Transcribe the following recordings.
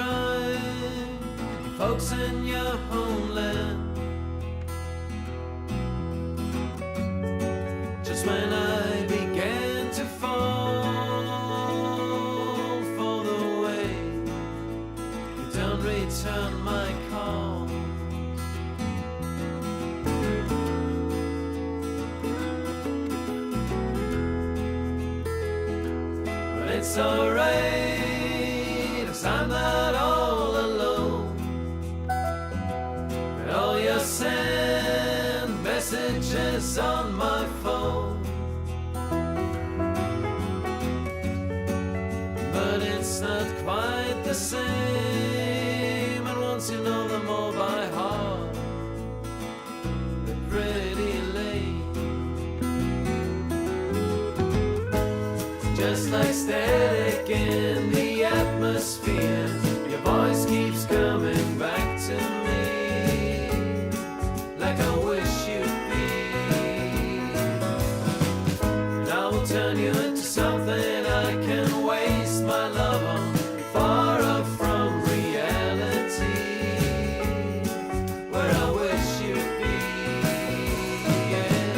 join folks in your homeland. Just when I began to fall for the way you don't return my call. But it's alright, 'cause I'm not all alone. And all your send messages on my phone. But it's not quite the same, and once you know them all by heart, they're pretty late. Just like static in the atmosphere, your voice keeps coming back to me, like I wish you'd be. And I will turn you into something I can waste my love on, far up from reality, where I wish you'd be. Yeah.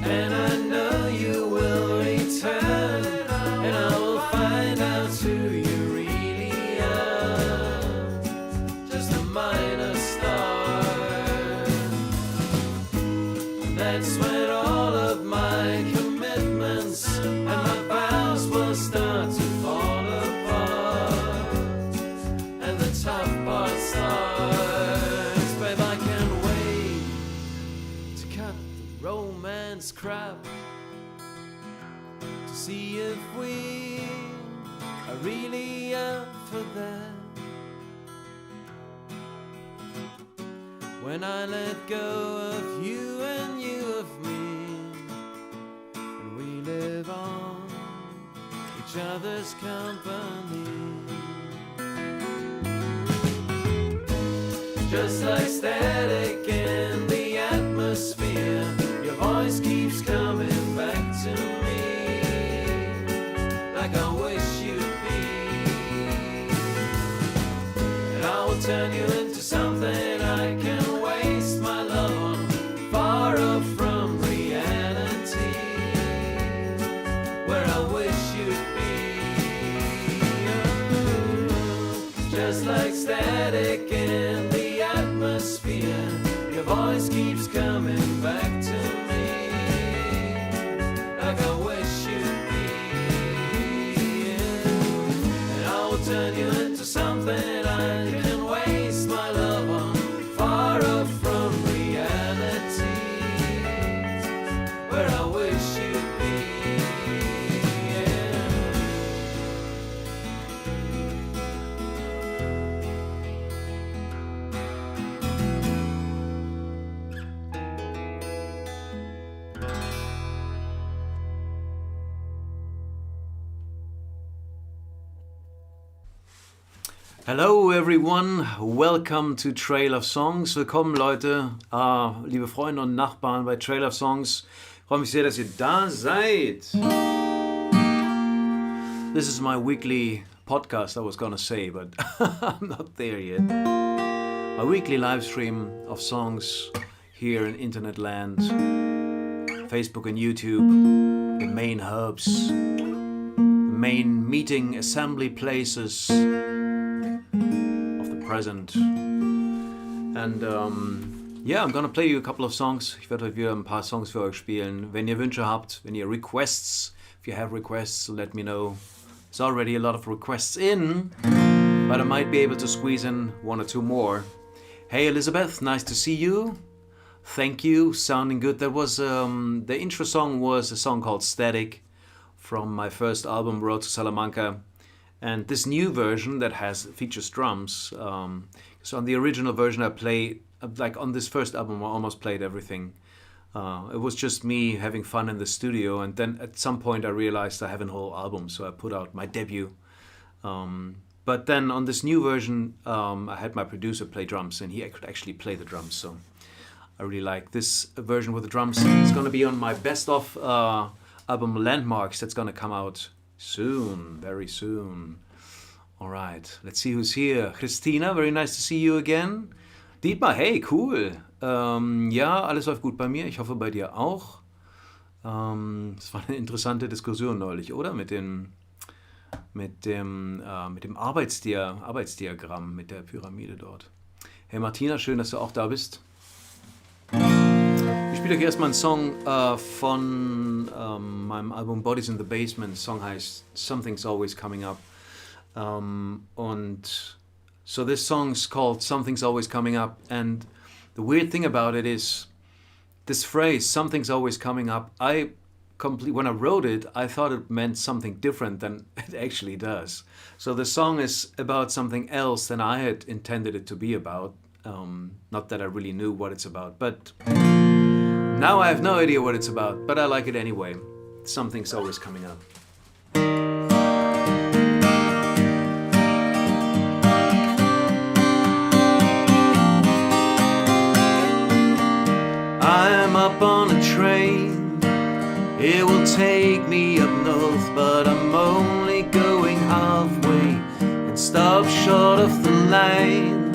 And I know you will return, and I will find out who you really are. Just a minor start. And that's when all of my commitments and my vows will start to fall apart, and the tough part starts. Babe, I can't wait to cut the romance crap, to see if we are really up for that. When I let go of you and you of me, and we live on each other's company. Just like static in the atmosphere, your voice keeps coming back to me, like I wish you'd be. And I will turn you into something I can waste my love on, far up from reality, where I wish you'd be. Just like static in the atmosphere, your voice keeps coming back to me, like I wish you'd be. Yeah. And I will turn you into something I can waste my love on, far up from reality, where I wish you'd be. Yeah. Hello everyone, welcome to Trail of Songs. Willkommen Leute, liebe Freunde und Nachbarn bei Trail of Songs. Ich freue mich sehr, dass ihr da seid. This is my weekly podcast, I was gonna say, but I'm not there yet. My weekly live stream of songs here in internet land, Facebook and YouTube, the main hubs, the main meeting assembly places of the present. And yeah, I'm gonna play you a couple of songs. Ich werde heute wieder ein paar Songs für euch spielen. Wenn ihr Wünsche habt, wenn ihr requests, if you have requests, let me know. There's already a lot of requests in, but I might be able to squeeze in one or two more. Hey Elizabeth, nice to see you. Thank you, sounding good. That was the intro song was a song called Static from my first album, Road to Salamanca. And this new version that features drums. So on the original version, I play like on this first album, I almost played everything. It was just me having fun in the studio, and then at some point I realized I have a whole album, so I put out my debut. But then on this new version, I had my producer play drums, and he could actually play the drums. So I really like this version with the drums. It's going to be on my best of album Landmarks. That's going to come out soon, very soon. All right, let's see who's here. Christina, very nice to see you again. Dietmar, hey, cool. Ja, alles läuft gut bei mir. Ich hoffe bei dir auch. Das war eine interessante Diskussion neulich, oder? Mit dem Arbeitsdiagramm, mit der Pyramide dort. Hey Martina, schön, dass du auch da bist. Ich spiele euch erstmal einen Song von meinem Album Bodies in the Basement. Der Song heißt Something's Always Coming Up. And so this song's called Something's Always Coming Up. And the weird thing about it is this phrase, something's always coming up, when I wrote it, I thought it meant something different than it actually does. So the song is about something else than I had intended it to be about. Not that I really knew what it's about, but now I have no idea what it's about, but I like it anyway. Something's always coming up. I'm up on a train, it will take me up north, but I'm only going halfway and stop short of the line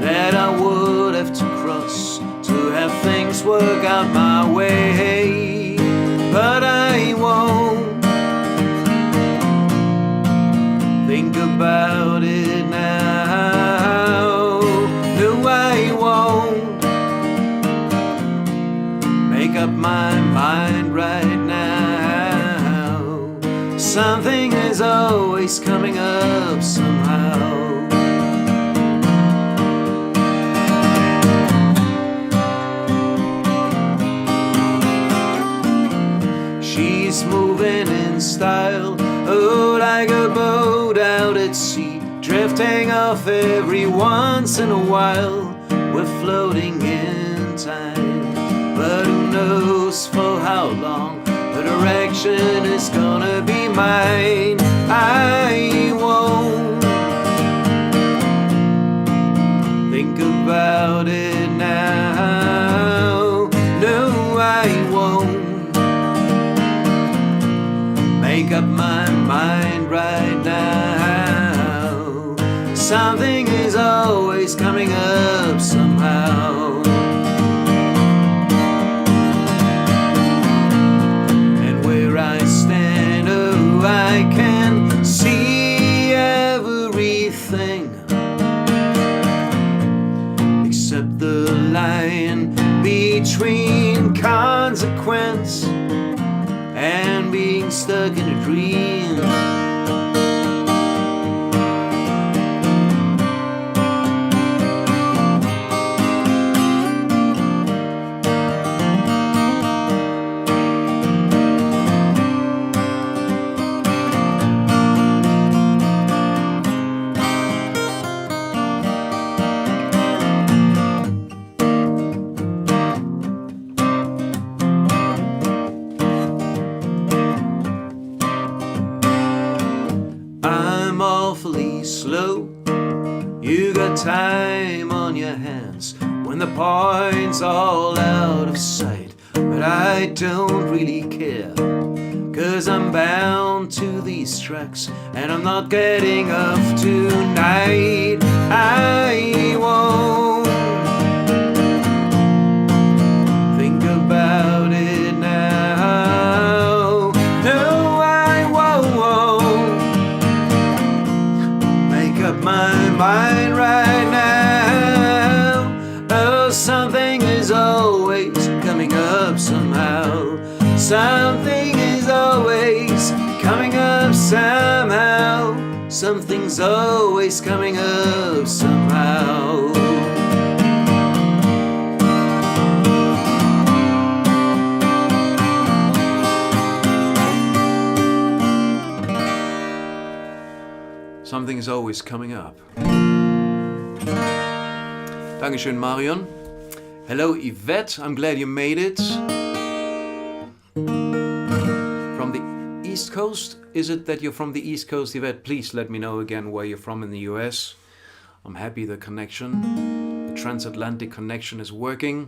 that I would have to cross to have things work out my way. But I won't think about it now. No, I won't make up my mind right now. Something is always coming up somehow. She's moving in style, oh, like a boat out at sea, drifting off every once in a while. We're floating in time, but who knows for how long the direction is gonna be mine. I won't think about it now. No, I won't make up my mind right now. Something is always coming up somehow. And where I stand, oh, I can see everything except the line between consequence and being stuck in a dream. Slow, you got time on your hands when the point's all out of sight. But I don't really care, 'cause I'm bound to these tracks and I'm not getting off tonight. I won't think about it now. No, I won't make up my mind right now. Oh, something is always coming up somehow. Something is always coming up somehow. Something's always coming up somehow. something's always coming up. Dankeschön, Marion. Hello, Yvette. I'm glad you made it. From the East Coast? Is it that you're from the East Coast, Yvette? Please let me know again where you're from in the US. I'm happy the transatlantic connection is working.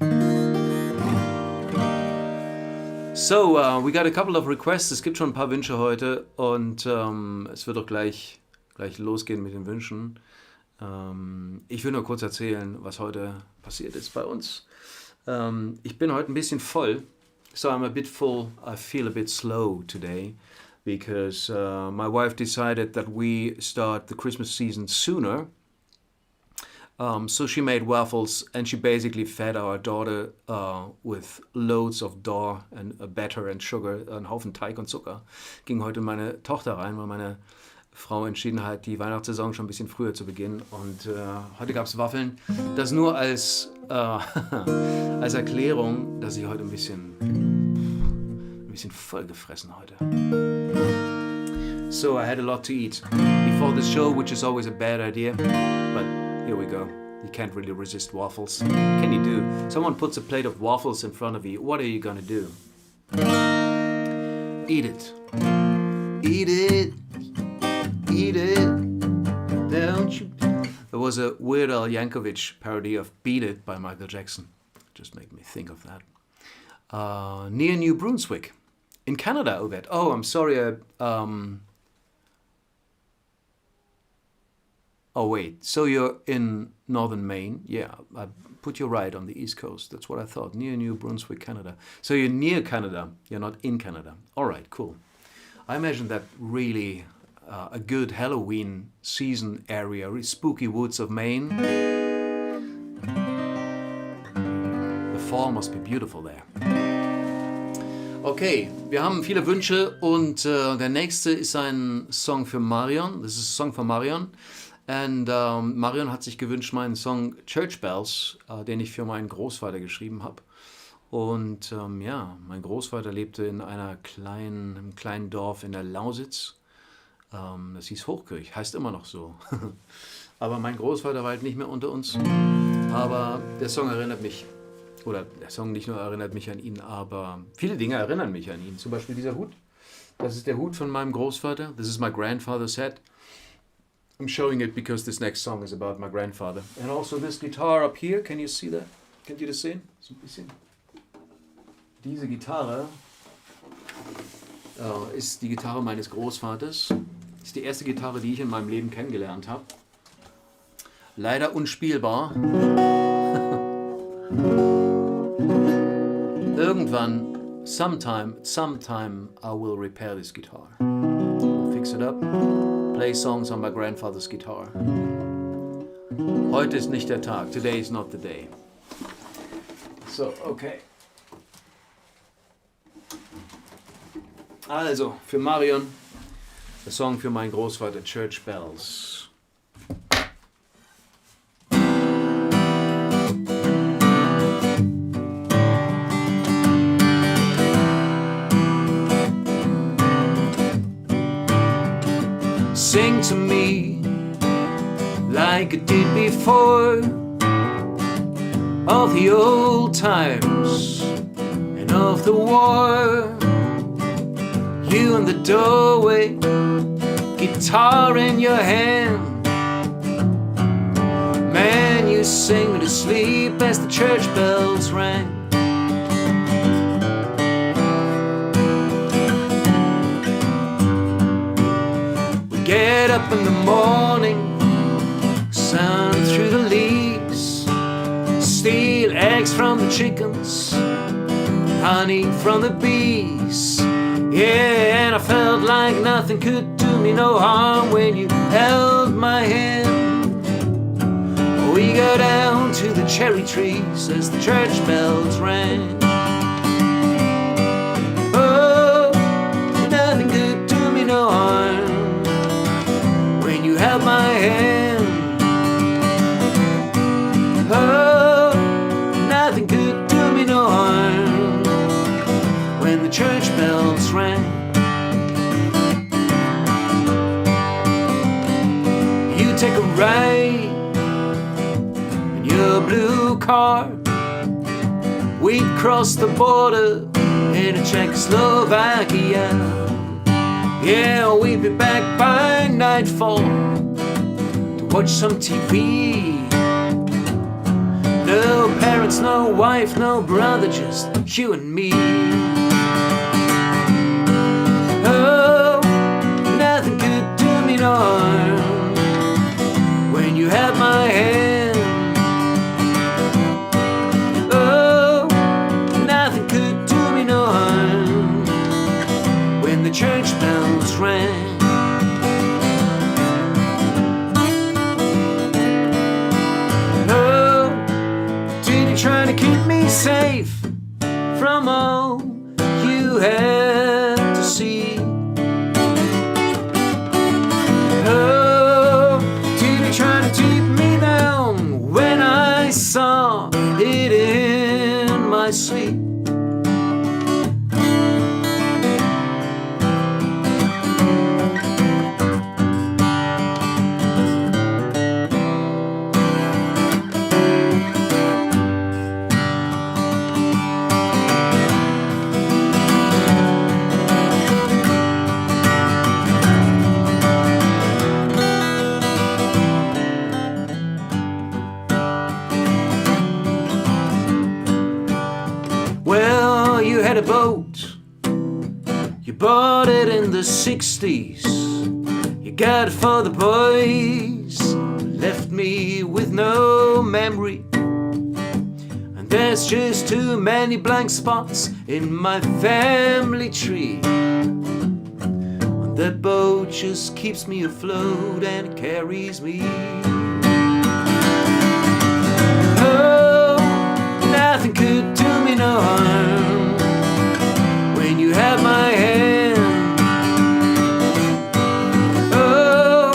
So, we got a couple of requests. Es gibt schon ein paar Wünsche heute und es wird auch gleich losgehen mit den Wünschen. Ich will nur kurz erzählen, was heute passiert ist bei uns. Ich bin heute ein bisschen voll, so I'm a bit full. I feel a bit slow today because my wife decided that we start the Christmas season sooner. So she made waffles and she basically fed our daughter with loads of dough and butter and sugar, einen Haufen Teig und Zucker. Ging heute meine Tochter rein, weil meine Frau entschieden hat, die Weihnachtssaison schon ein bisschen früher zu beginnen. Und heute gab es Waffeln. Das nur als Erklärung, dass ich heute ein bisschen voll gefressen heute. So I had a lot to eat before the show, which is always a bad idea. But here we go. You can't really resist waffles. What can you do? Someone puts a plate of waffles in front of you. What are you gonna do? Eat it. Eat it. Eat it. Don't you? There was a Weird Al Yankovic parody of Beat It by Michael Jackson. Just made me think of that. Near New Brunswick. In Canada, Obed. Oh, I'm sorry. Oh, wait. So you're in northern Maine? Yeah, I put you right on the East Coast. That's what I thought. Near New Brunswick, Canada. So you're near Canada. You're not in Canada. All right, cool. I imagine that really a good Halloween season area, really spooky woods of Maine. The fall must be beautiful there. Okay, wir haben viele Wünsche und der nächste ist ein Song für Marion. Das ist ein Song von Marion. Und Marion hat sich gewünscht meinen Song Church Bells, den ich für meinen Großvater geschrieben habe. Und ja, mein Großvater lebte in einem kleinen Dorf in der Lausitz. Das hieß Hochkirch, heißt immer noch so. Aber mein Großvater war halt nicht mehr unter uns. Aber der Song erinnert mich, oder der Song nicht nur erinnert mich an ihn, aber viele Dinge erinnern mich an ihn. Zum Beispiel dieser Hut. Das ist der Hut von meinem Großvater. This is my grandfather's hat. I'm showing it because this next song is about my grandfather. And also this guitar up here, can you see that? Könnt ihr das sehen? So ein bisschen. Diese Gitarre ist die Gitarre meines Großvaters. Ist die erste Gitarre, die ich in meinem Leben kennengelernt habe. Leider unspielbar. Irgendwann, sometime, I will repair this guitar. Fix it up. Play songs on my grandfather's guitar. Heute ist nicht der Tag. Today is not the day. So, okay. Also, für Marion, der Song für meinen Großvater, Church Bells. Sing to me like it did before, of the old times and of the war. You in the doorway, guitar in your hand. Man, you sing me to sleep as the church bells rang. Get up in the morning, sun through the leaves, steal eggs from the chickens, honey from the bees. Yeah, and I felt like nothing could do me no harm when you held my hand. We go down to the cherry trees as the church bells rang. Oh, nothing could do me no harm when you held my hand. Oh, nothing could do me no harm when the church bells rang. ride in your blue car. We'd cross the border into Czechoslovakia. Yeah, we'd be back by nightfall to watch some TV. No parents, no wife, no brother, just you and me. Oh, nothing could do me no harm when you held my hand. Oh, nothing could do me no harm when the church bells rang. Trying to keep me safe from all you had to see. Oh, did you try to keep me down when I saw it in my sleep? Well, you had a boat, you bought it in the 60s. You got it for the boys, left me with no memory. And there's just too many blank spots in my family tree. And that boat just keeps me afloat and it carries me. Oh, nothing could do me no harm when you had my hand. Oh,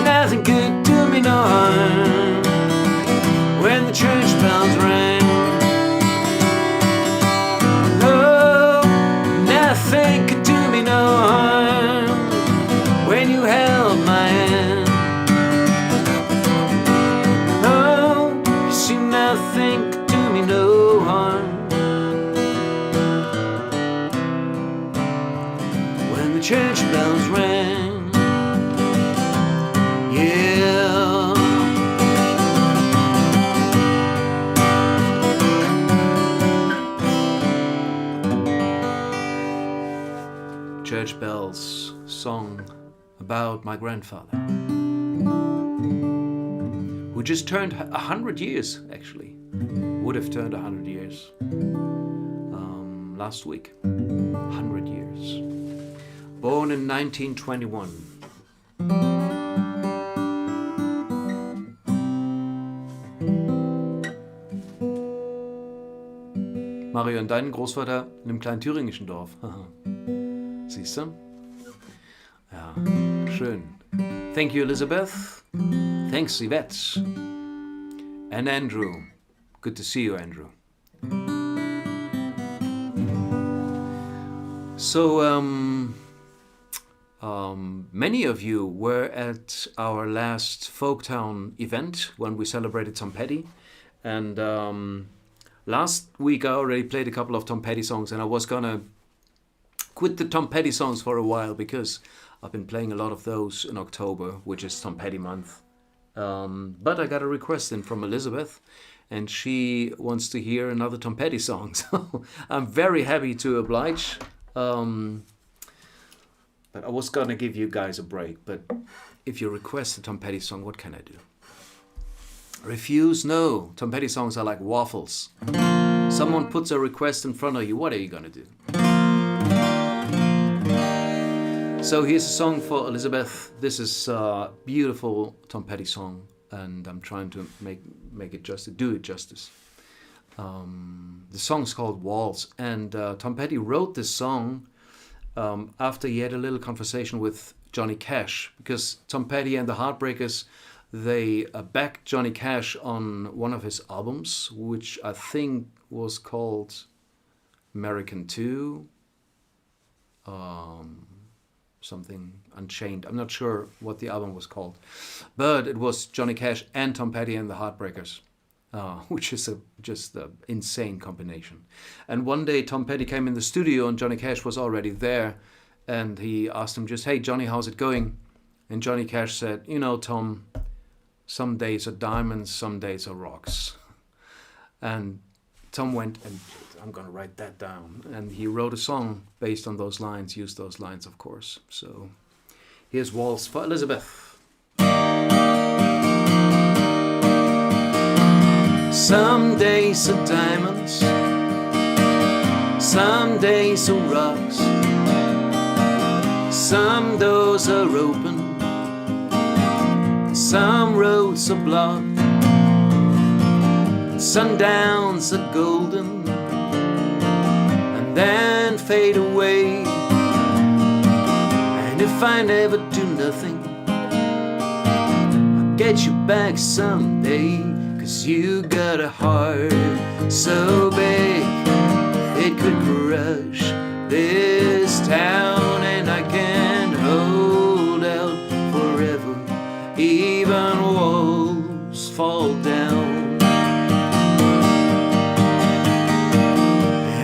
nothing could do me no harm when the church bells rang. Oh, nothing could do me no harm when you held my hand. Oh, you see, nothing could do me no harm when the church bells rang. Yeah. Church bells, song about my grandfather, who just turned 100 years, actually. Would have turned 100 years last week. 100 years. Born in 1921. Mario, und dein Großvater in einem kleinen thüringischen Dorf. Siehst du? Ja, schön. Thank you, Elizabeth. Thanks, Yvette. And Andrew. Good to see you, Andrew. So, many of you were at our last Folktown event when we celebrated Tom Petty. And last week I already played a couple of Tom Petty songs, and I was gonna quit the Tom Petty songs for a while because I've been playing a lot of those in October, which is Tom Petty month. But I got a request in from Elizabeth, and she wants to hear another Tom Petty song. So I'm very happy to oblige. But I was gonna give you guys a break. But if you request a Tom Petty song, what can I do? Refuse? No. Tom Petty songs are like waffles. Someone puts a request in front of you. What are you gonna do? So here's a song for Elizabeth. This is a beautiful Tom Petty song, and I'm trying to make it justice, do it justice. The song's called Waltz, and Tom Petty wrote this song after he had a little conversation with Johnny Cash, because Tom Petty and the Heartbreakers, they backed Johnny Cash on one of his albums, which I think was called American 2. something Unchained. I'm not sure what the album was called, but it was Johnny Cash and Tom Petty and the Heartbreakers, which is just an insane combination. And one day Tom Petty came in the studio and Johnny Cash was already there, and he asked him just, "Hey Johnny, how's it going?" And Johnny Cash said, "You know, Tom, some days are diamonds, some days are rocks." And Tom went, and I'm going to write that down. And he wrote a song based on those lines, used those lines, of course. So here's Waltz for Elizabeth. Some days are diamonds, some days are rocks, some doors are open, some roads are blocked. Sundowns are golden and then fade away. And if I never do nothing, I'll get you back someday. 'Cause you got a heart so big it could crush this town. And I can't hold out forever, even walls fall down.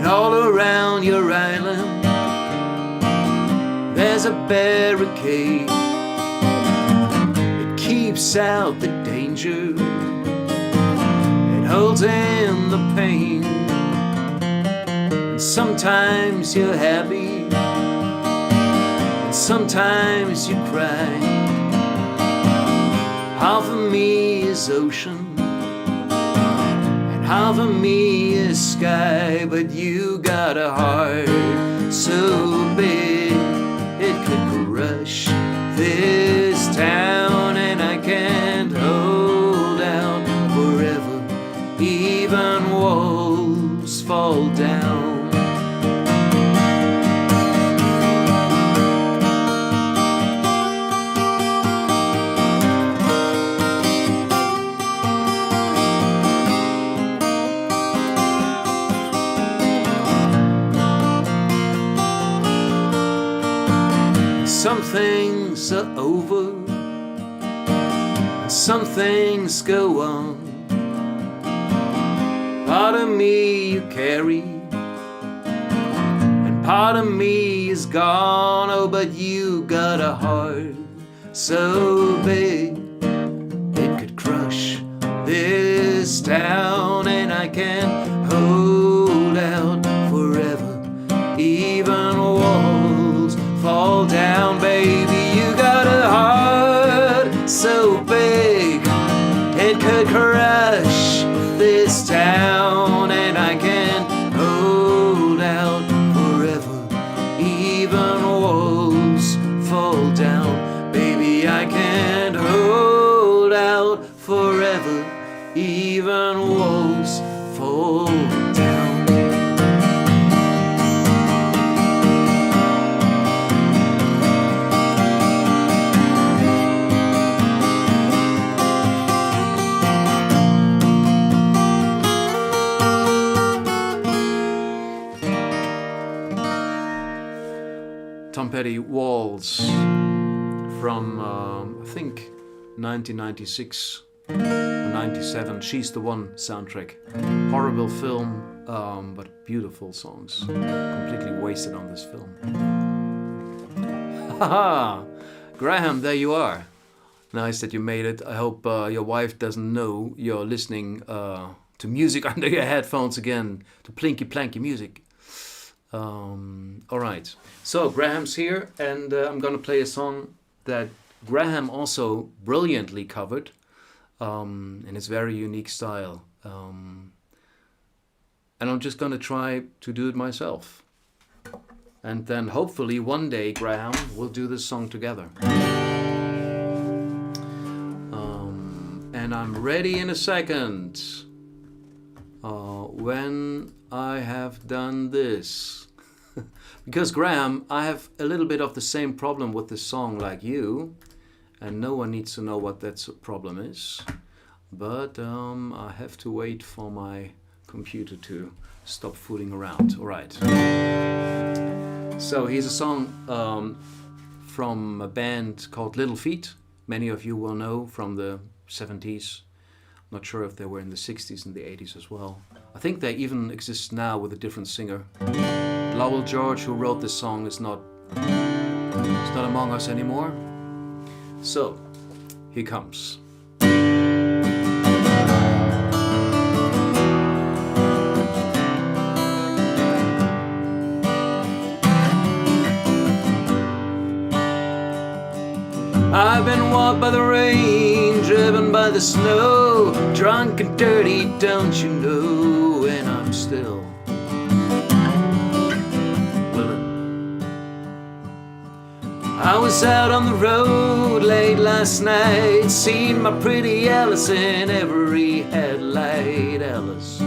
All around your island there's a barricade. It keeps out the danger, it holds in the pain. And sometimes you're happy, and sometimes you cry. Half of me is ocean, half of me is sky, but you got a heart so big it could crush this town. And I can't hold out forever, even walls fall down. Some things are over, and some things go on. Part of me you carry, and part of me is gone. Oh, but you got a heart so big it could crush this town. And I can't hold out forever, even walls fall down. Baby, you got a heart so big it could crush this town. And I can't hold out forever, even walls fall down. Baby, I can't hold out forever, even walls fall down. Tom Petty, Waltz, from I think 1996 or 97. She's the One soundtrack. Horrible film, but beautiful songs. Completely wasted on this film. Haha! Graham, there you are. Nice that you made it. I hope your wife doesn't know you're listening to music under your headphones again, to plinky planky music. All right, so Graham's here, and I'm gonna play a song that Graham also brilliantly covered in his very unique style, and I'm just gonna try to do it myself, and then hopefully one day, Graham, we'll do this song together. And I'm ready in a second when I have done this. Because Graham, I have a little bit of the same problem with this song like you, and no one needs to know what that problem is. But I have to wait for my computer to stop fooling around. All right. So here's a song from a band called Little Feat. Many of you will know from the 70s. Not sure if they were in the 60s and the 80s as well. I think they even exist now with a different singer. Lowell George, who wrote this song, is not among us anymore. So, here comes. I've been walked by the rain, driven by the snow, drunk and dirty, don't you know, and I'm still Willin. I was out on the road late last night, seen my pretty Alice in every headlight. Alice,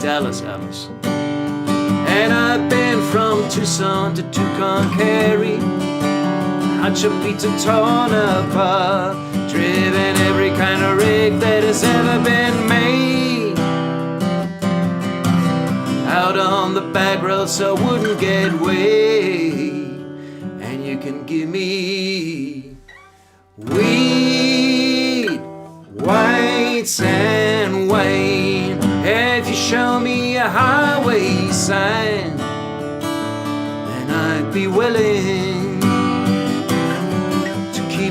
Dallas Alice. And I've been from Tucson to Tucumcari, Hacha Pizza torn apart, driven every kind of rig that has ever been made. Out on the back road so I wouldn't get way. And you can give me weed, whites and wine. If you show me a highway sign, then I'd be willing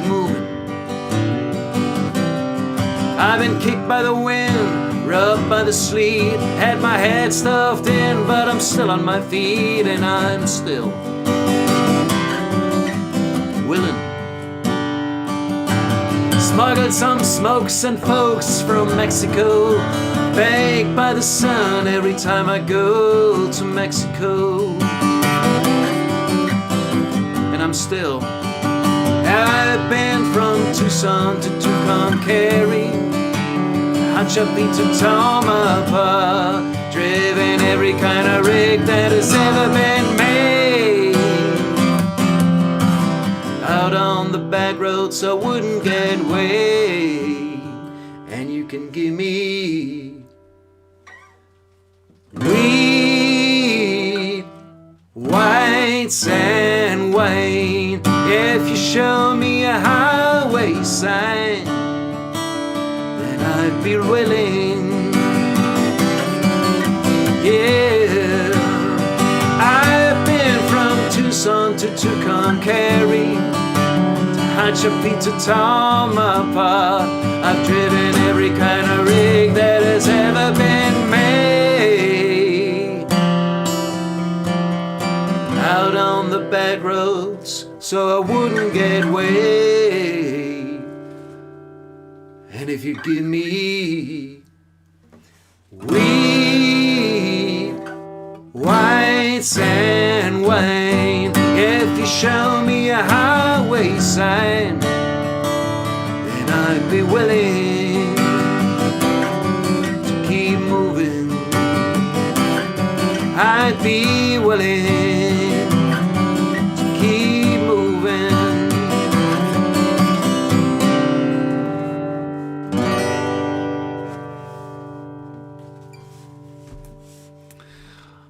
moving. I've been kicked by the wind, rubbed by the sleet, had my head stuffed in, but I'm still on my feet, and I'm still Willin. Smuggled some smokes and folks from Mexico, baked by the sun every time I go to Mexico, and I'm still. I've been from Tucson to Tucumcari, Hacha Pizza Tamapa, driven every kind of rig that has ever been made. Out on the back road so I wouldn't get way. And you can give me weed, whites and wine. If you show me a highway sign, then I'd be willing. Yeah, I've been from Tucson to Tucumcari, to Hacha Pizza Tamapa. I've driven every kind of rig that has ever been made. Out on the back roads so I wouldn't get way. And if you give me weed, whites and wine, if you show me a highway sign, then I'd be willing to keep moving. I'd be willing.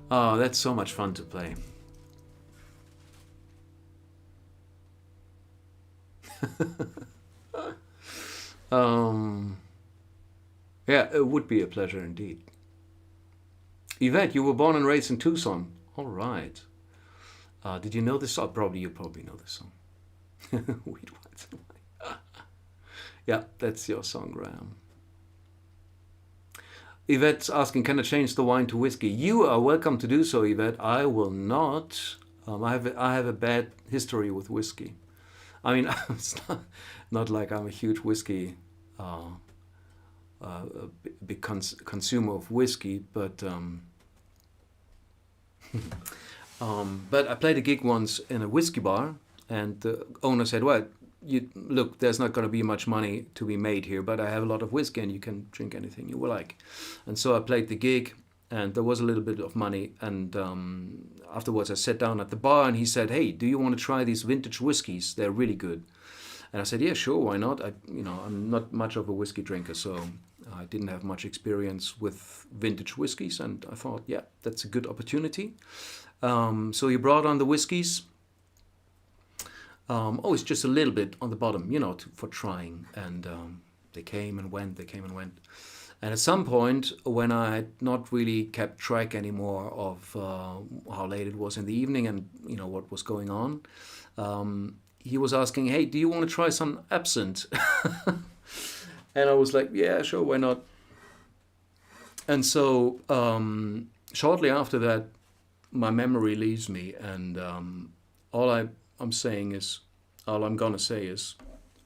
Oh, that's so much fun to play. Yeah, it would be a pleasure indeed. Yvette, you were born and raised in Tucson. All right. Did you know this song? You probably know this song. Weed, whites, and wine. Yeah, that's your song, Graham. Yvette's asking, can I change the wine to whiskey? You are welcome to do so, Yvette. I will not. I have a bad history with whiskey. I mean, it's not like I'm a huge whiskey, big consumer of whiskey, but but I played a gig once in a whiskey bar, and the owner said, well, look, there's not going to be much money to be made here, but I have a lot of whiskey and you can drink anything you like. And so I played the gig and there was a little bit of money. And afterwards I sat down at the bar and he said, hey, do you want to try these vintage whiskeys? They're really good. And I said, yeah, sure, why not? I'm not much of a whiskey drinker, so I didn't have much experience with vintage whiskeys. And I thought, yeah, that's a good opportunity. So he brought on the whiskeys. Always just a little bit on the bottom, for trying. And they came and went, And at some point, when I had not really kept track anymore of how late it was in the evening and what was going on, he was asking, "Hey, do you want to try some absinthe?" And I was like, "Yeah, sure, why not?" And so shortly after that, my memory leaves me, and all I'm gonna say is,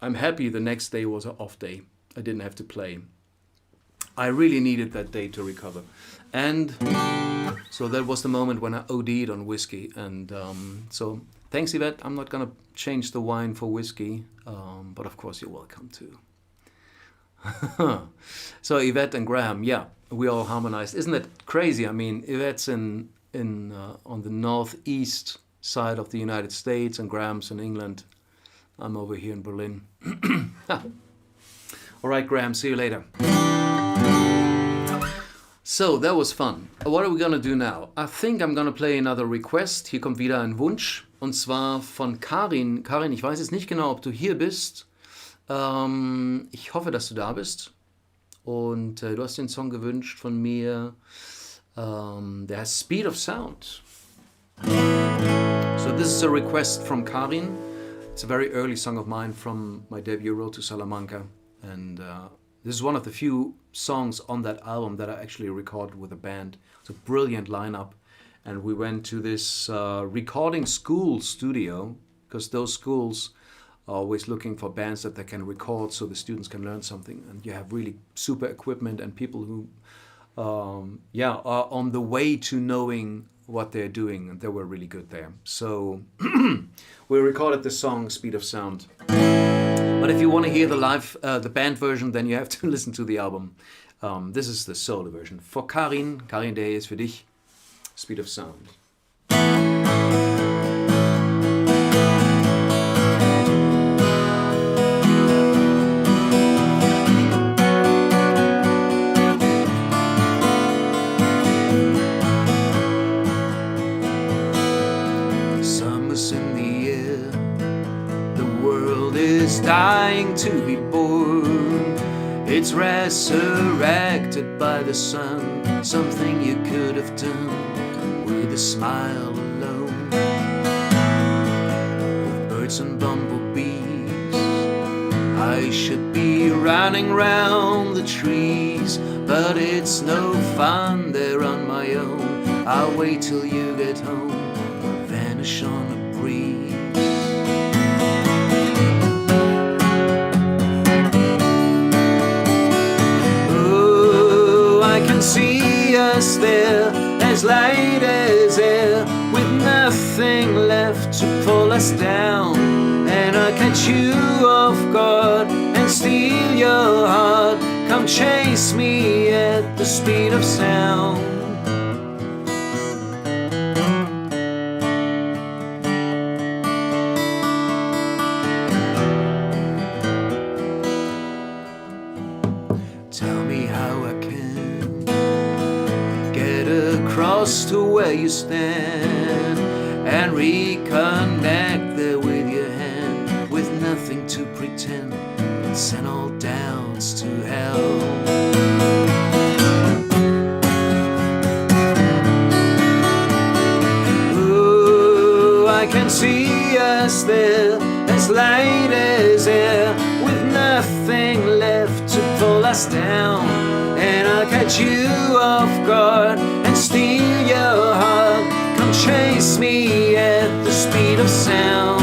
I'm happy the next day was an off day. I didn't have to play. I really needed that day to recover. And so that was the moment when I OD'd on whiskey. And so thanks, Yvette. I'm not going to change the wine for whiskey, but of course you're welcome to. So Yvette and Graham, yeah, we all harmonized. Isn't that crazy? I mean, Yvette's on the northeast side of the United States and Graham's in England. I'm over here in Berlin. All right, Graham, see you later. So, that was fun. What are we gonna do now? I think I'm gonna play another request. Hier kommt wieder ein Wunsch. Und zwar von Karin. Karin, ich weiß jetzt nicht genau, ob du hier bist. Ich hoffe, dass du da bist. Und du hast den Song gewünscht von mir. Der heißt Speed of Sound. So, this is a request from Karin. It's a very early song of mine from my debut, Road to Salamanca. And this is one of the few songs on that album that I actually recorded with a band. It's a brilliant lineup. And we went to this recording school studio, because those schools are always looking for bands that they can record so the students can learn something. And you have really super equipment and people who are on the way to knowing what they're doing. And they were really good there. So we recorded the song Speed of Sound. But if you want to hear the band version, then you have to listen to the album. This is the solo version. For Karin, der hier ist für dich, Speed of Sound. Summer's in the air, the world is dying to be born. It's resurrected by the sun, something you could have done with a smile alone. With birds and bumblebees, I should be running round the trees, but it's no fun there on my own. I'll wait till you get home, or vanish on a breeze. See us there, as light as air, with nothing left to pull us down. And I catch you off guard and steal your heart. Come chase me at the speed of sound. Tell me how I can across to where you stand and reconnect there with your hand, with nothing to pretend, and send all downs to hell. Ooh, I can see us there, as light as air, with nothing left to pull us down. And I'll catch you off guard and steal your heart. Come chase me at the speed of sound.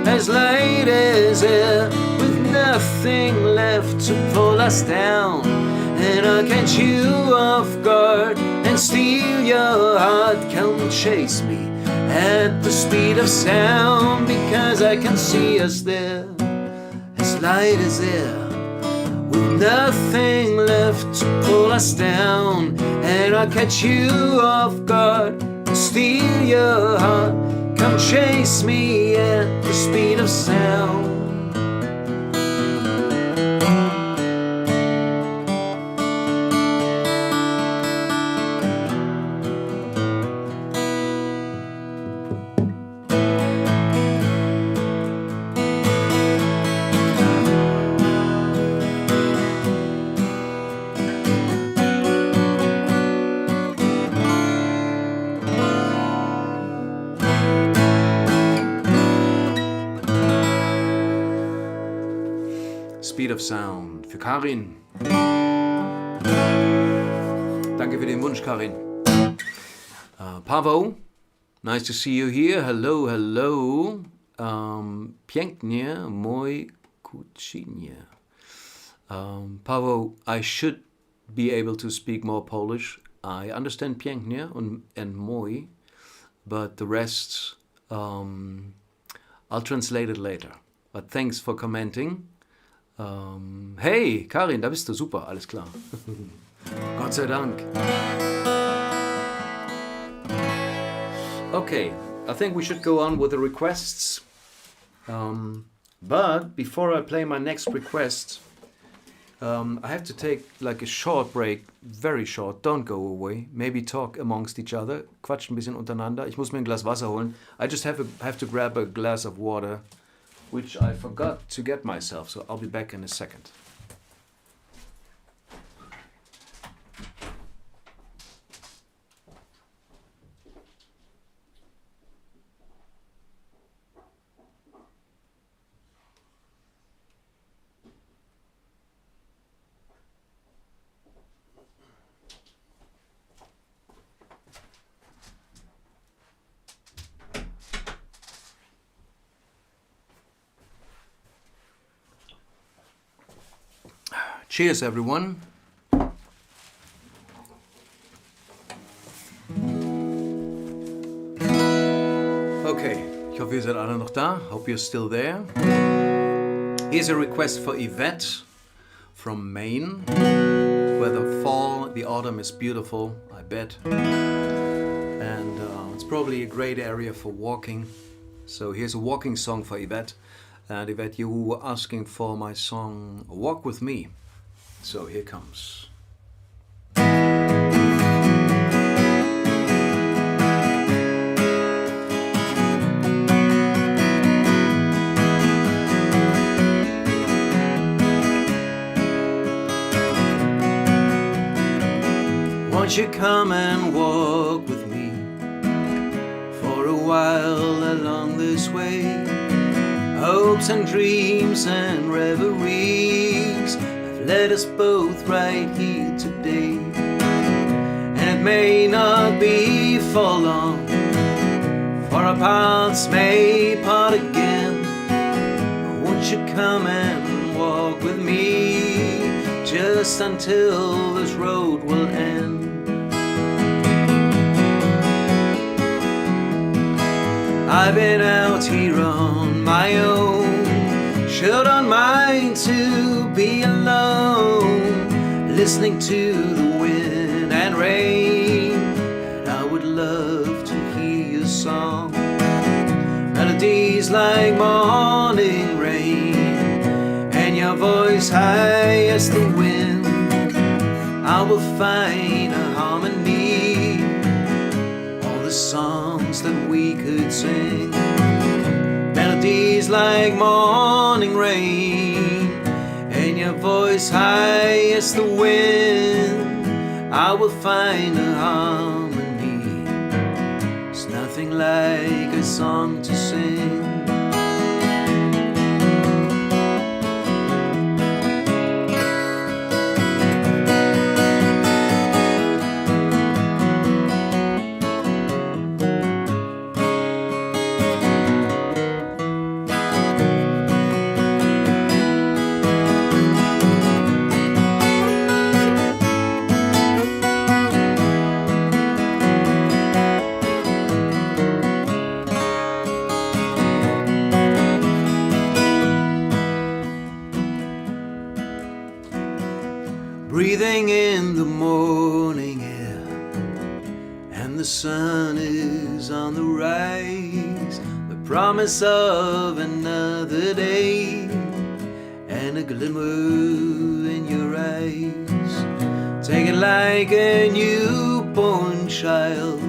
As light as air, with nothing left to pull us down. And I'll catch you off guard and steal your heart. Come chase me at the speed of sound, because I can see us there, as light as air, nothing left to pull us down, and I'll catch you off guard, steal your heart. Come chase me at the speed of sound. Speed of Sound für Karin. Danke für den Wunsch, Karin. Pavo, nice to see you here. Hello, hello. Pięknie, mój kuczynie. Pavo, I should be able to speak more Polish. I understand pięknie and mój, but the rest, I'll translate it later. But thanks for commenting. Hey, Karin, da bist du. Super, alles klar. Gott sei Dank. Okay, I think we should go on with the requests. But before I play my next request, I have to take like a short break, very short, don't go away. Maybe talk amongst each other, quatscht ein bisschen untereinander. Ich muss mir ein Glas Wasser holen. I just have to grab a glass of water, which I forgot to get myself, so I'll be back in a second. Cheers, everyone. Okay, ich hoffe, ihr seid alle noch da. Hope you're still there. Here's a request for Yvette from Maine, where the autumn is beautiful, I bet. And it's probably a great area for walking. So here's a walking song for Yvette. And Yvette, you were asking for my song Walk With Me. So here comes. Won't you come and walk with me for a while along this way? Hopes and dreams and reveries have led us both right here today. And it may not be for long, for our paths may part again. But won't you come and walk with me just until this road will end? I've been out here on my own, sure don't mind to be alone, listening to the wind and rain, and I would love to hear your song. Melodies like morning rain, and your voice high as the wind. I will find a harmony, all the songs that we could sing. Melodies like morning rain, and your voice high as the wind. I will find a harmony. There's nothing like a song to sing. sun is on the rise, the promise of another day, and a glimmer in your eyes. Take it like a newborn child,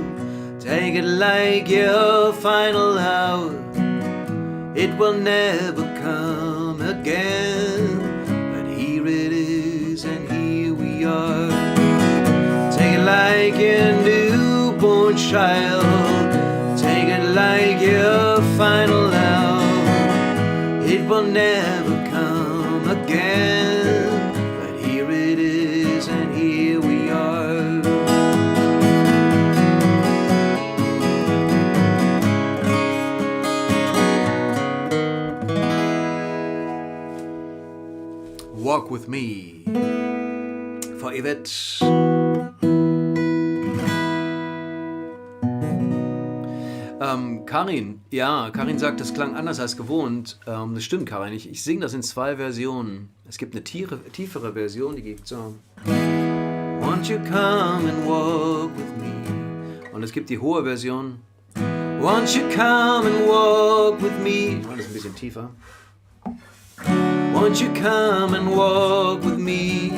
take it like your final hour. It will never come again, but here it is and here we are. Take it like a newborn child, take it like your final hour. It will never come again, but here it is and here we are. Walk with me for Yvette. Karin, ja, Karin sagt, das klang anders als gewohnt. Das stimmt, Karin. Ich singe das in 2 Versionen. Es gibt eine tiefere Version, die geht so. Won't you come and walk with me? Und es gibt die hohe Version. Won't you come and walk with me? Ich meine, das ist ein bisschen tiefer. Won't you come and walk with me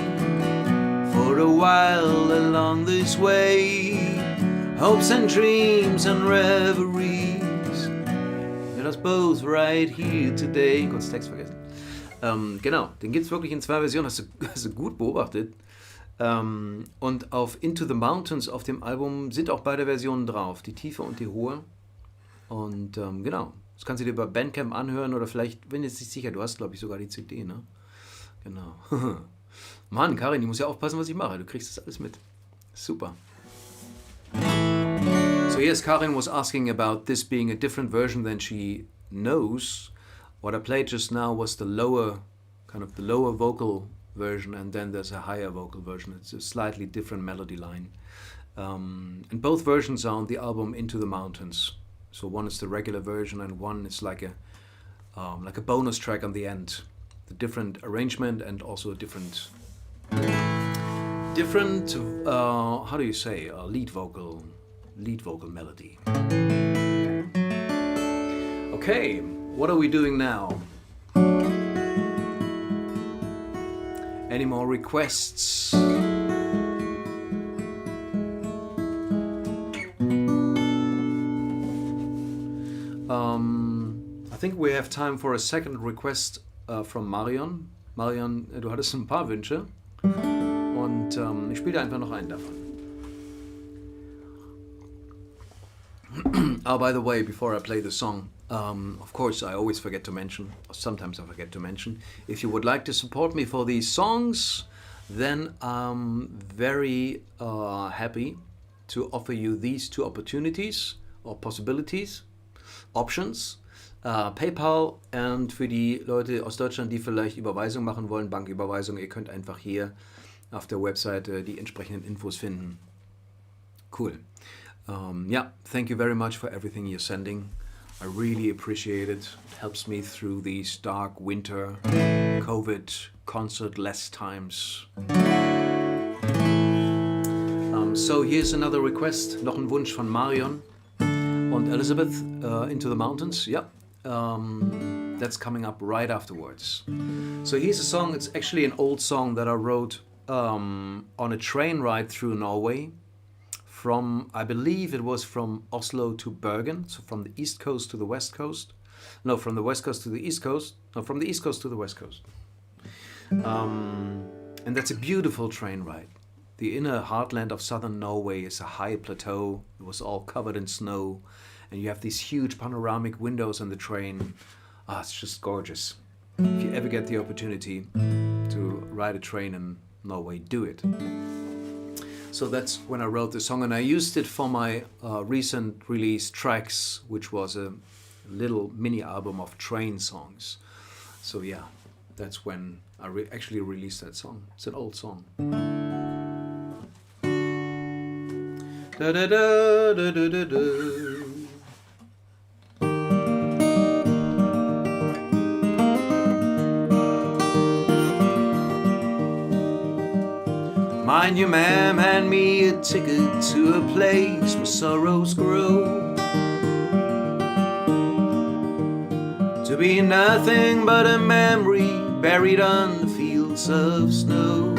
for a while along this way? Hopes and dreams and reveries, let us both right here today. Kurz Text vergessen. Genau, den gibt es wirklich in 2 Versionen, hast du gut beobachtet. Und auf Into the Mountains auf dem Album sind auch beide Versionen drauf, die tiefe und die hohe. Und genau, das kannst du dir bei Bandcamp anhören oder vielleicht, wenn du jetzt nicht sicher, du hast glaube ich sogar die CD, ne? Genau. Mann, Karin, ich muss ja aufpassen, was ich mache, du kriegst das alles mit. Super. So yes, Karin was asking about this being a different version than she knows. What I played just now was the lower vocal version, and then there's a higher vocal version. It's a slightly different melody line. And both versions are on the album Into the Mountains. So one is the regular version, and one is like a bonus track on the end. The different arrangement and also a different how do you say, lead vocal melody. Okay, what are we doing now? Any more requests? I think we have time for a second request from Marion. Marion, du hattest ein paar Wünsche und ich spiele einfach noch einen davon. Oh, by the way, before I play the song, of course I always forget to mention, or sometimes I forget to mention, if you would like to support me for these songs, then I'm very happy to offer you these 2 opportunities or possibilities, options. PayPal, und für die Leute aus Deutschland, die vielleicht Überweisung machen wollen, Banküberweisung, ihr könnt einfach hier auf der Webseite die entsprechenden Infos finden. Cool. Yeah, thank you very much for everything you're sending. I really appreciate it. It helps me through these dark winter, COVID, concert-less times. So here's another request, noch ein Wunsch von Marion und Elizabeth, Into the Mountains. Yeah, that's coming up right afterwards. So here's a song, it's actually an old song that I wrote on a train ride through Norway. I believe it was from Oslo to Bergen, so from the east coast to the west coast. No, from the west coast to the east coast. No, from the east coast to the west coast. And that's a beautiful train ride. The inner heartland of southern Norway is a high plateau. It was all covered in snow. And you have these huge panoramic windows on the train. It's just gorgeous. If you ever get the opportunity to ride a train in Norway, do it. So that's when I wrote the song, and I used it for my recent release Tracks, which was a little mini album of train songs. So yeah, that's when I actually released that song. It's an old song. Da da da da da da da. Mind you, ma'am, hand me a ticket to a place where sorrows grow, to be nothing but a memory buried on the fields of snow,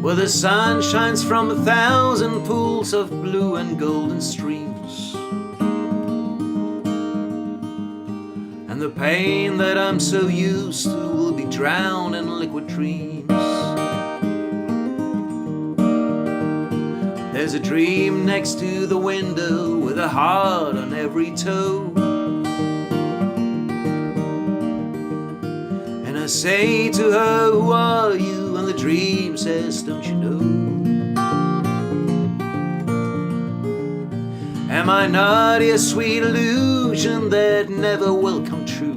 where the sun shines from 1,000 pools of blue and golden streams, and the pain that I'm so used to will be drowned in liquid dreams. There's a dream next to the window with a heart on every toe, and I say to her, who are you? And the dream says, don't you know? Am I not a sweet illusion that never will come true?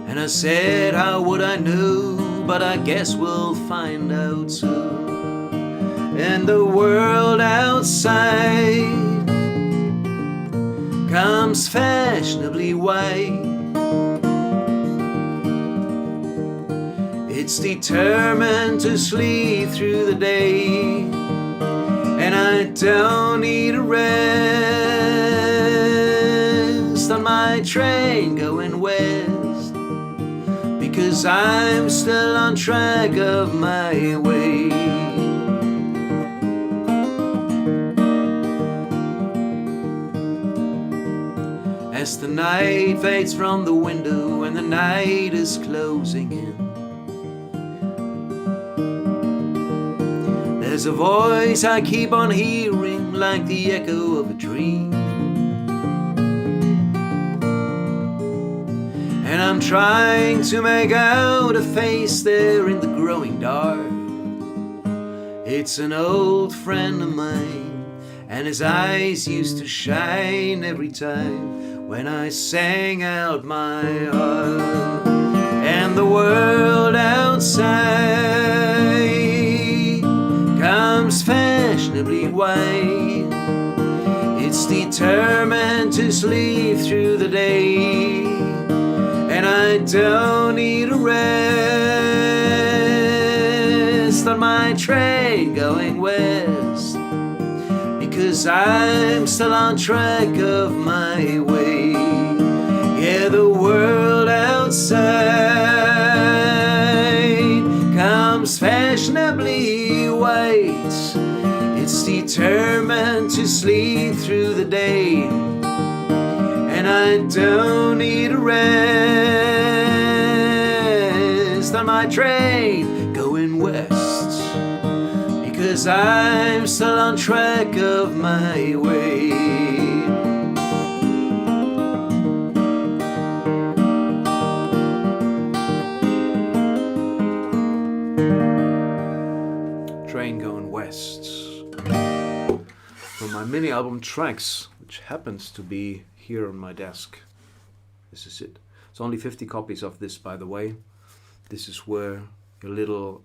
And I said, how would I know? But I guess we'll find out soon. And the world outside comes fashionably white. It's determined to sleep through the day, and I don't need a rest on my train going west, because I'm still on track of my way. As the night fades from the window and the night is closing in, there's a voice I keep on hearing like the echo of a dream, and I'm trying to make out a face there in the growing dark. It's an old friend of mine, and his eyes used to shine every time when I sang out my heart. And the world outside comes fashionably white. It's determined to sleep through the day, and I don't need a rest on my train going west, because I'm still on track of my way. Yeah, the world outside comes fashionably white. It's determined to sleep through the day, and I don't need a rest on my train going west, because I'm still on track of my way. Train going west. From my mini album Tracks, which happens to be here on my desk. This is it. It's only 50 copies of this, by the way. This is where your little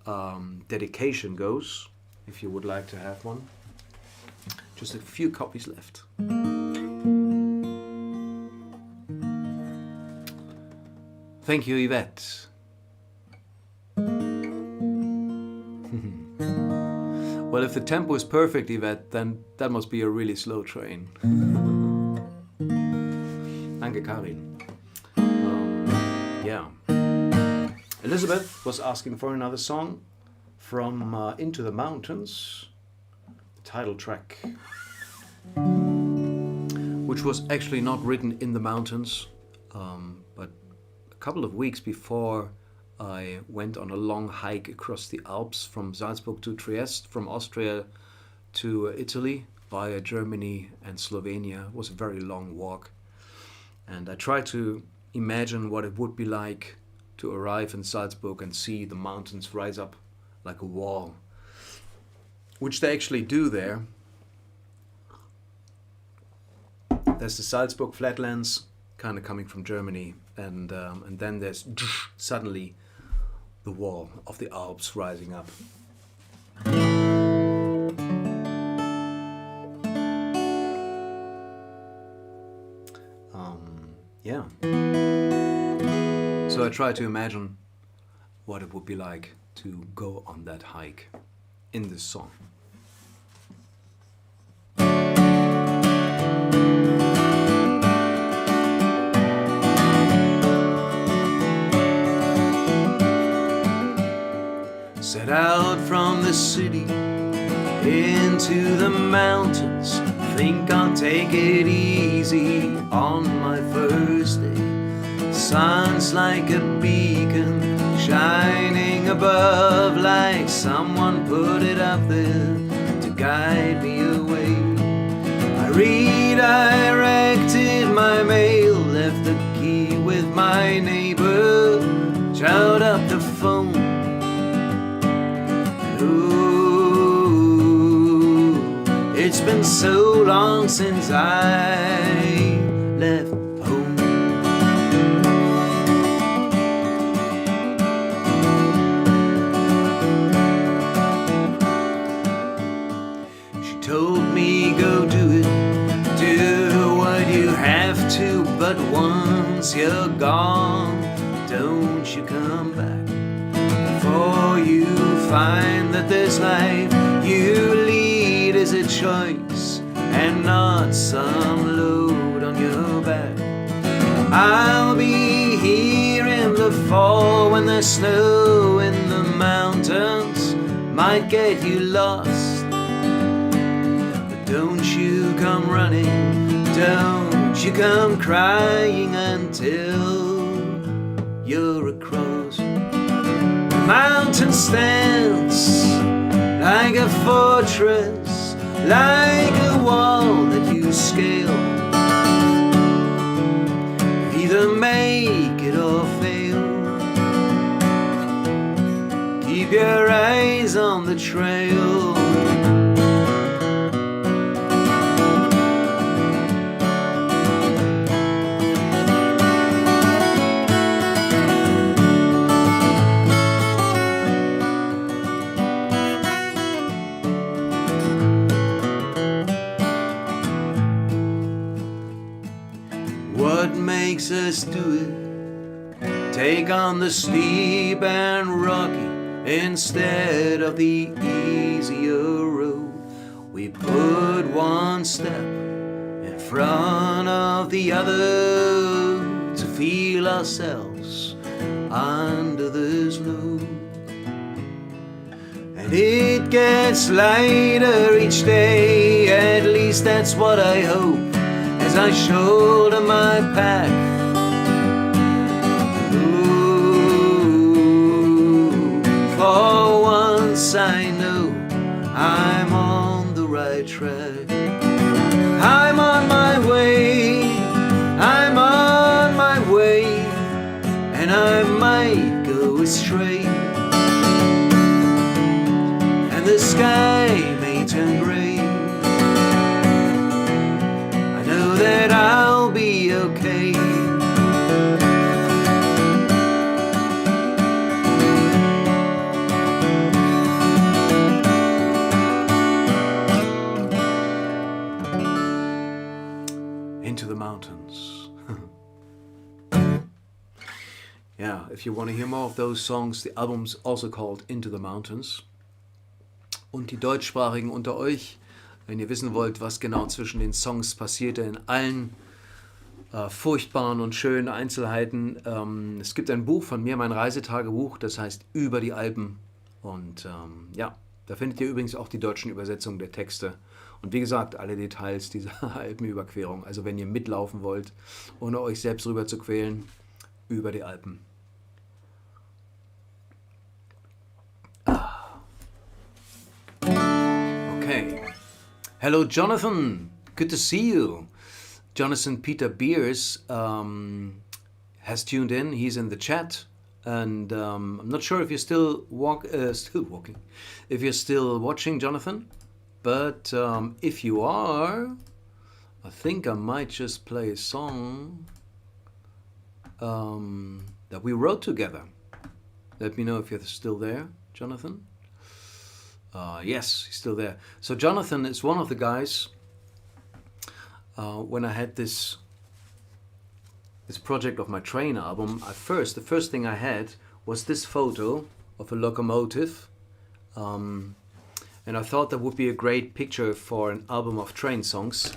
dedication goes, if you would like to have one. Just a few copies left. Thank you, Yvette. Well, if the tempo is perfect, Yvette, then that must be a really slow train. Danke, Karin. Yeah. Elizabeth was asking for another song from Into the Mountains, the title track, which was actually not written in the mountains, but a couple of weeks before I went on a long hike across the Alps from Salzburg to Trieste, from Austria to Italy via Germany and Slovenia. It was a very long walk, and I tried to imagine what it would be like to arrive in Salzburg and see the mountains rise up like a wall, which they actually do there. There's the Salzburg flatlands kind of coming from Germany, and then there's suddenly the wall of the Alps rising up. Yeah. So I try to imagine what it would be like to go on that hike in this song. Set out from the city into the mountains. Think I'll take it easy on my first day. Sun's like a beacon shining above, like someone put it up there to guide me away. I redirected my mail, left the key with my neighbor, shout up the phone. Ooh, it's been so long since I left home. She told me go do it, do what you have to, but once you're gone, don't you come back. For you find that this life you lead is a choice and not some load on your back. I'll be here in the fall when the snow in the mountains might get you lost. But don't you come running, don't you come crying until you're across. The mountain stands like a fortress, like a wall that you scale. Either make it or fail. Keep your eyes on the trail. What makes us do it? Take on the steep and rocky instead of the easier road. We put one step in front of the other to feel ourselves under this load. And it gets lighter each day, at least that's what I hope, as I shoulder my pack. Ooh, for once I know I'm on the right track. I'm on my way, I'm on my way, and I might go astray. And the sky may turn gray, that I'll be okay. Into the mountains. Yeah, if you want to hear more of those songs, the album's also called Into the Mountains. Und die Deutschsprachigen unter euch, wenn ihr wissen wollt, was genau zwischen den Songs passierte, in allen furchtbaren und schönen Einzelheiten. Es gibt ein Buch von mir, mein Reisetagebuch, das heißt Über die Alpen. Und ja, da findet ihr übrigens auch die deutschen Übersetzungen der Texte. Und wie gesagt, alle Details dieser Alpenüberquerung. Also wenn ihr mitlaufen wollt, ohne euch selbst rüber zu quälen, über die Alpen. Okay. Hello, Jonathan. Good to see you. Jonathan Peter Beers has tuned in. He's in the chat, and I'm not sure if you're still walking, if you're still watching, Jonathan. But if you are, I think I might just play a song that we wrote together. Let me know if you're still there, Jonathan. Yes, he's still there. So Jonathan is one of the guys when I had this this project of my train album, the first thing I had was this photo of a locomotive. And I thought that would be a great picture for an album of train songs,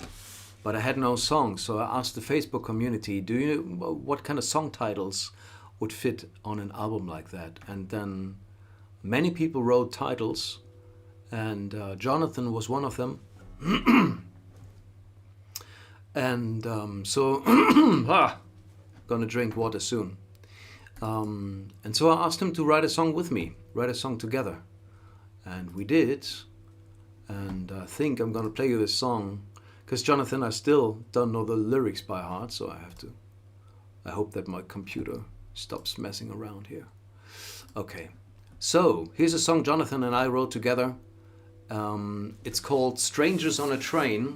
but I had no songs. So I asked the Facebook community, what kind of song titles would fit on an album like that? And then many people wrote titles, and Jonathan was one of them. And so, gonna drink water soon. And so I asked him to write a song with me, write a song together. And we did, and I think I'm gonna play you this song, because Jonathan, I still don't know the lyrics by heart, so I hope that my computer stops messing around here. Okay, so here's a song Jonathan and I wrote together. It's called Strangers on a Train.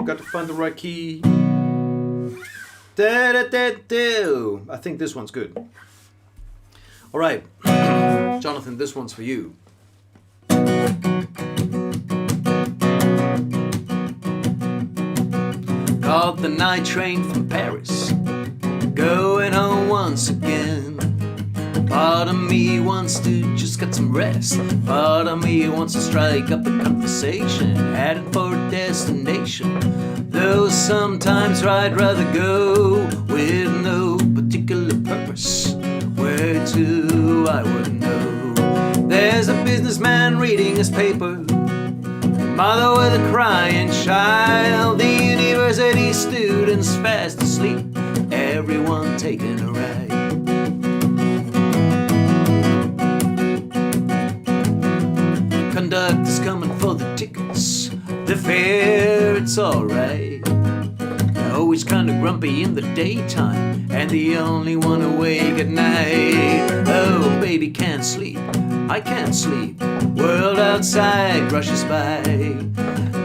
Got to find the right key. I think this one's good. All right, Jonathan, this one's for you. Caught the night train from Paris, going home once again. Part of me wants to just get some rest. Part of me wants to strike up a conversation, headed for a destination. Though sometimes I'd rather go with no particular purpose. Where to, I wouldn't know. There's a businessman reading his paper, a mother with a crying child, the university students fast asleep, everyone taking a ride. Conductor's coming for the tickets, the fare, it's alright. Always kinda grumpy in the daytime, and the only one awake at night. Oh, baby can't sleep, I can't sleep. World outside rushes by.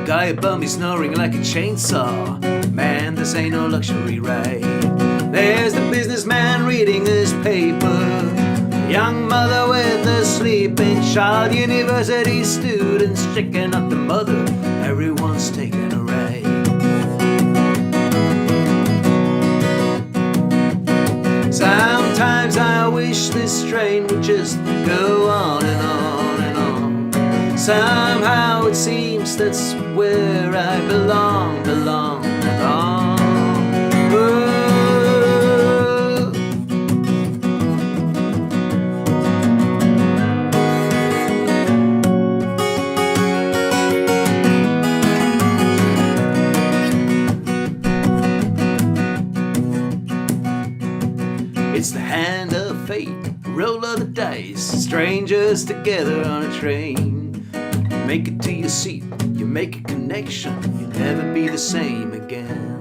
Guy above me snoring like a chainsaw. Man, this ain't no luxury ride. There's the businessman reading his paper, young mother with a sleeping child, university students checking out the mother, everyone's taking a ride. Sometimes I wish this train would just go on and on and on. Somehow it seems that's where I belong. Oh. It's the hand of fate, roll of the dice, strangers together on a train. You make it to your seat, you make a connection, you'll never be the same again.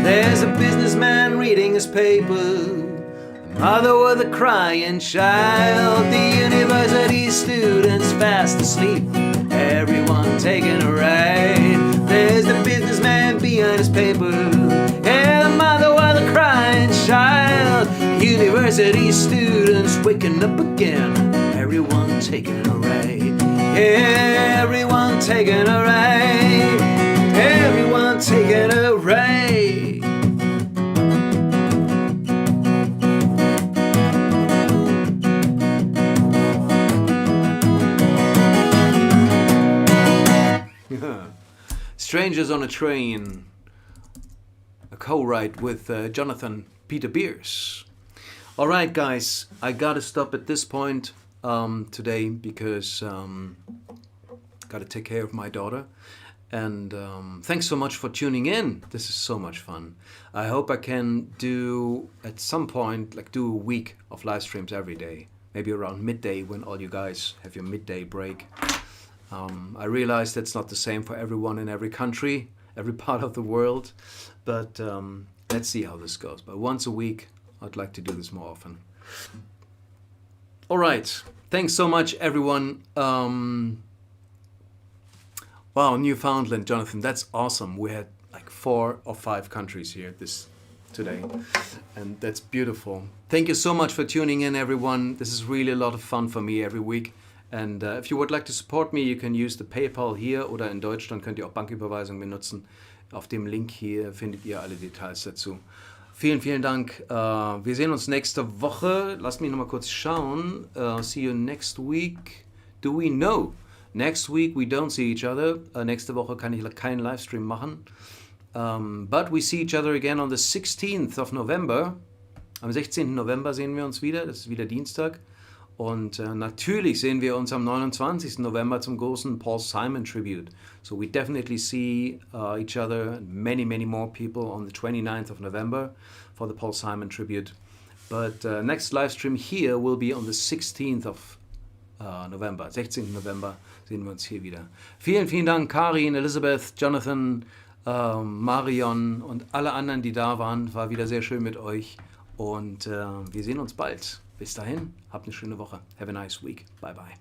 There's a businessman reading his paper, a mother with a crying child, the university students fast asleep, everyone taking a ride. There's the businessman behind his paper, and the mother with a crying child, university students waking up again, everyone taking a ride. Yeah, everyone taking a ride. Everyone taking a ride. Strangers on a Train, a co-write with Jonathan Peter Beers. All right, guys, I gotta stop at this point today because gotta take care of my daughter. And thanks so much for tuning in. This is so much fun. I hope I can do at some point do a week of live streams every day, maybe around midday when all you guys have your midday break. I realize that's not the same for everyone in every country, every part of the world, but let's see how this goes. But once a week, I'd like to do this more often. All right, thanks so much, everyone. Wow, Newfoundland, Jonathan, that's awesome. We had 4 or 5 countries here today, and that's beautiful. Thank you so much for tuning in, everyone. This is really a lot of fun for me every week, And if you would like to support me, you can use the PayPal hier oder in Deutschland könnt ihr auch Banküberweisung benutzen. Auf dem Link hier findet ihr alle Details dazu. Vielen, vielen Dank. Wir sehen uns nächste Woche. Lasst mich nochmal kurz schauen. See you next week. Do we know? Next week we don't see each other. Nächste Woche kann ich keinen Livestream machen. But we see each other again on the 16th of November. Am 16. November sehen wir uns wieder. Das ist wieder Dienstag. Und natürlich sehen wir uns am 29. November zum großen Paul Simon Tribute. So we definitely see each other and many, many more people on the 29th of November for the Paul Simon Tribute. But next live stream here will be on the 16th of November. 16. November sehen wir uns hier wieder. Vielen, vielen Dank, Karin, Elizabeth, Jonathan, Marion und alle anderen, die da waren. War wieder sehr schön mit euch. Und wir sehen uns bald. Bis dahin, habt eine schöne Woche. Have a nice week. Bye bye.